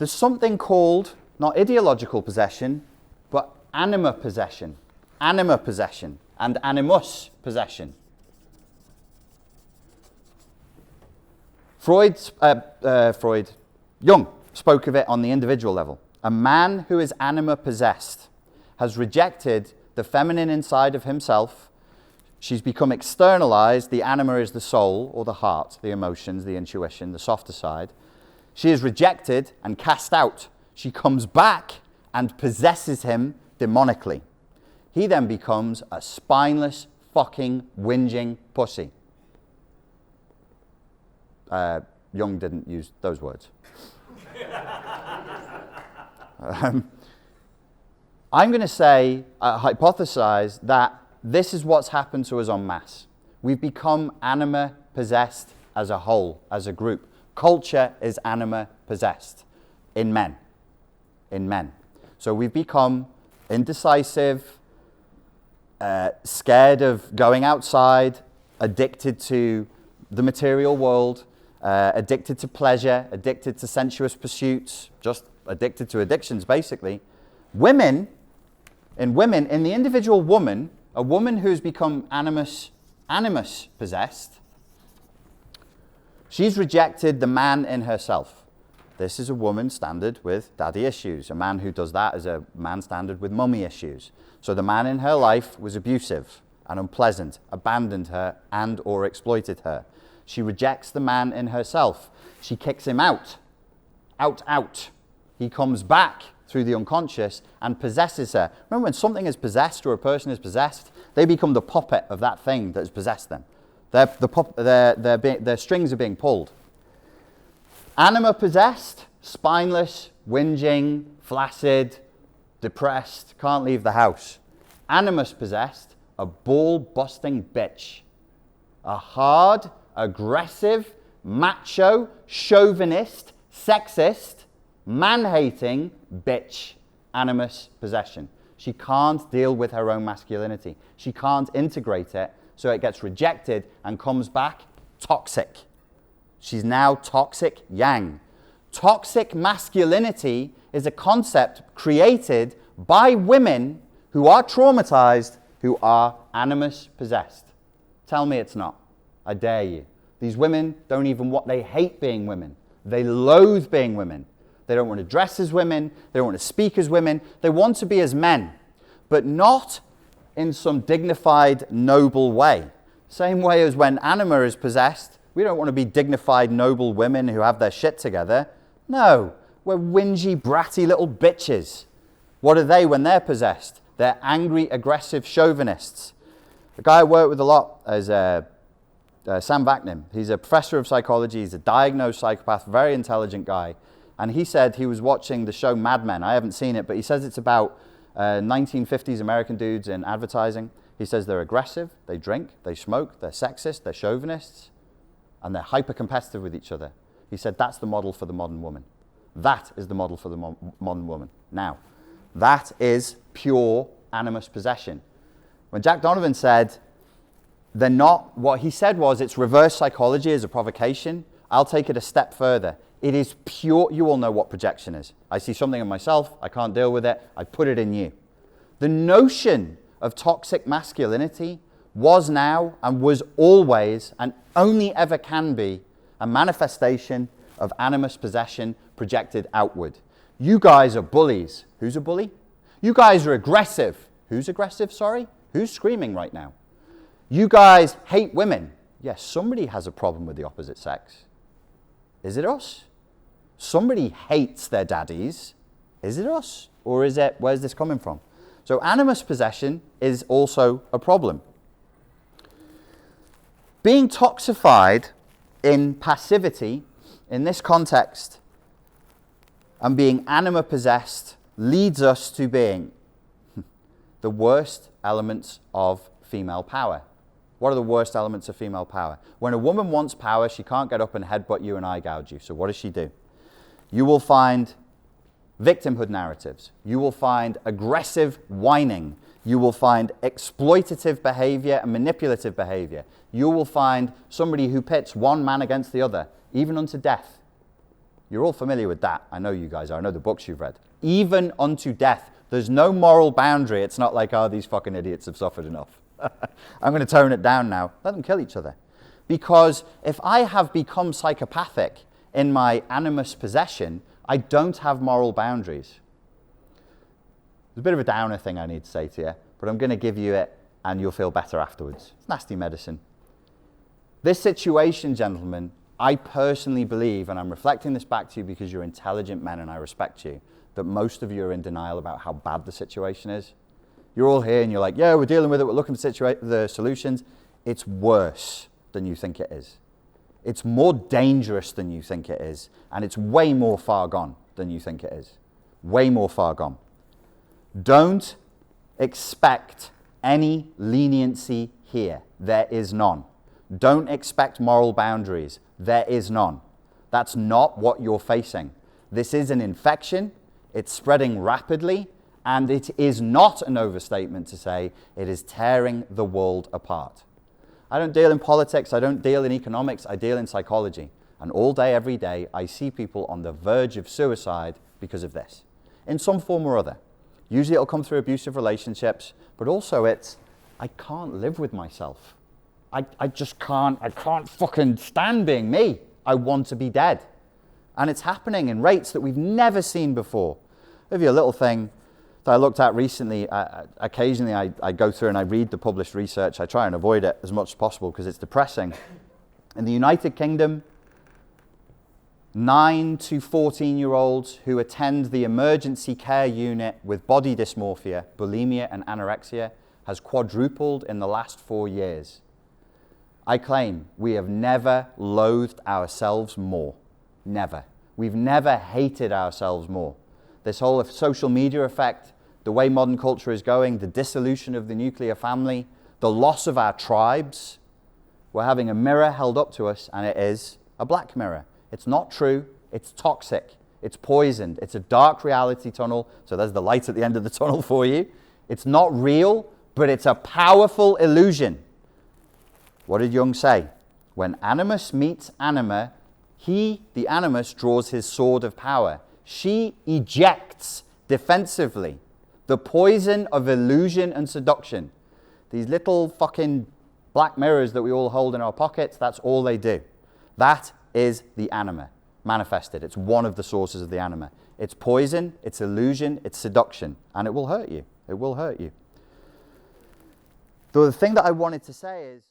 There's something called, not ideological possession, but anima possession, and animus possession. Jung spoke of it on the individual level. A man who is anima possessed has rejected the feminine inside of himself. She's become externalized. The anima is the soul or the heart, the emotions, the intuition, the softer side. She is rejected and cast out. She comes back and possesses him demonically. He then becomes a spineless, fucking, whinging pussy. Jung didn't use those words. I'm going to say, hypothesize that this is what's happened to us en masse. We've become anima possessed as a whole, as a group. Culture is anima possessed in men. So we've become indecisive, scared of going outside, addicted to the material world, addicted to pleasure, addicted to sensuous pursuits, just addicted to addictions, basically. In the individual woman, a woman who's become animus possessed, she's rejected the man in herself. This is a woman standard with daddy issues. A man who does that is a man standard with mummy issues. So the man in her life was abusive and unpleasant, abandoned her and or exploited her. She rejects the man in herself. She kicks him out. He comes back through the unconscious and possesses her. Remember, when something is possessed or a person is possessed, they become the puppet of that thing that has possessed them. Their strings are being pulled. Anima possessed, spineless, whinging, flaccid, depressed, can't leave the house. Animus possessed, a ball-busting bitch. A hard, aggressive, macho, chauvinist, sexist, man-hating bitch. Animus possession. She can't deal with her own masculinity. She can't integrate it, so it gets rejected and comes back toxic. She's now toxic yang. Toxic masculinity is a concept created by women who are traumatized, who are animus possessed. Tell me it's not. I dare you. These women don't even they hate being women. They loathe being women. They don't want to dress as women. They don't want to speak as women. They want to be as men, but not in some dignified, noble way. Same way as when anima is possessed, we don't want to be dignified, noble women who have their shit together. No, we're whingy, bratty little bitches. What are they when they're possessed? They're angry, aggressive chauvinists. The guy I work with a lot is Sam Vaknin. He's a professor of psychology. He's a diagnosed psychopath, very intelligent guy. And he said he was watching the show Mad Men. I haven't seen it, but he says it's about 1950s American dudes in advertising. He says they're aggressive, they drink, they smoke, they're sexist, they're chauvinists, and they're hyper-competitive with each other. He said that's the model for the modern woman. That is the model for the modern woman. Now, that is pure animus possession. When Jack Donovan said they're not, what he said was it's reverse psychology as a provocation. I'll take it a step further. It is pure, you all know what projection is. I see something in myself, I can't deal with it, I put it in you. The notion of toxic masculinity was now and was always and only ever can be a manifestation of animus possession projected outward. You guys are bullies. Who's a bully? You guys are aggressive. Who's aggressive, sorry? Who's screaming right now? You guys hate women. Yes, somebody has a problem with the opposite sex. Is it us? Somebody hates their daddies. Is it us? Or is it, where's this coming from? So animus possession is also a problem. Being toxified in passivity, in this context, and being anima possessed leads us to being the worst elements of female power. What are the worst elements of female power? When a woman wants power, she can't get up and headbutt you and eye gouge you. So what does she do? You will find victimhood narratives. You will find aggressive whining. You will find exploitative behavior and manipulative behavior. You will find somebody who pits one man against the other, even unto death. You're all familiar with that. I know you guys are. I know the books you've read. Even unto death. There's no moral boundary. It's not like, oh, these fucking idiots have suffered enough. I'm going to tone it down now. Let them kill each other. Because if I have become psychopathic in my animus possession, I don't have moral boundaries. There's a bit of a downer thing I need to say to you, but I'm going to give you it and you'll feel better afterwards. It's nasty medicine. This situation, gentlemen, I personally believe, and I'm reflecting this back to you because you're intelligent men and I respect you, that most of you are in denial about how bad the situation is. You're all here and you're like, yeah, we're dealing with it, we're looking for the solutions. It's worse than you think it is. It's more dangerous than you think it is, and it's way more far gone than you think it is. Way more far gone. Don't expect any leniency here. There is none. Don't expect moral boundaries. There is none. That's not what you're facing. This is an infection. It's spreading rapidly, and it is not an overstatement to say it is tearing the world apart. I don't deal in politics, I don't deal in economics, I deal in psychology. And all day, every day, I see people on the verge of suicide because of this, in some form or other. Usually it'll come through abusive relationships, but also it's, I can't live with myself. I just can't, I can't fucking stand being me. I want to be dead. And it's happening in rates that we've never seen before. I'll give you a little thing that I looked at recently. Occasionally I go through and I read the published research. I try and avoid it as much as possible because it's depressing. In the United Kingdom, 9 to 14-year-olds who attend the emergency care unit with body dysmorphia, bulimia and anorexia has quadrupled in the last 4 years. I claim we have never loathed ourselves more. Never. We've never hated ourselves more. This whole social media effect, the way modern culture is going, the dissolution of the nuclear family, the loss of our tribes. We're having a mirror held up to us, and it is a black mirror. It's not true. It's toxic. It's poisoned. It's a dark reality tunnel. So there's the light at the end of the tunnel for you. It's not real, but it's a powerful illusion. What did Jung say? When animus meets anima, he, the animus, draws his sword of power. She ejects defensively the poison of illusion and seduction. These little fucking black mirrors that we all hold in our pockets, that's all they do. That is the anima manifested. It's one of the sources of the anima. It's poison, it's illusion, it's seduction, and it will hurt you. It will hurt you. The thing that I wanted to say is,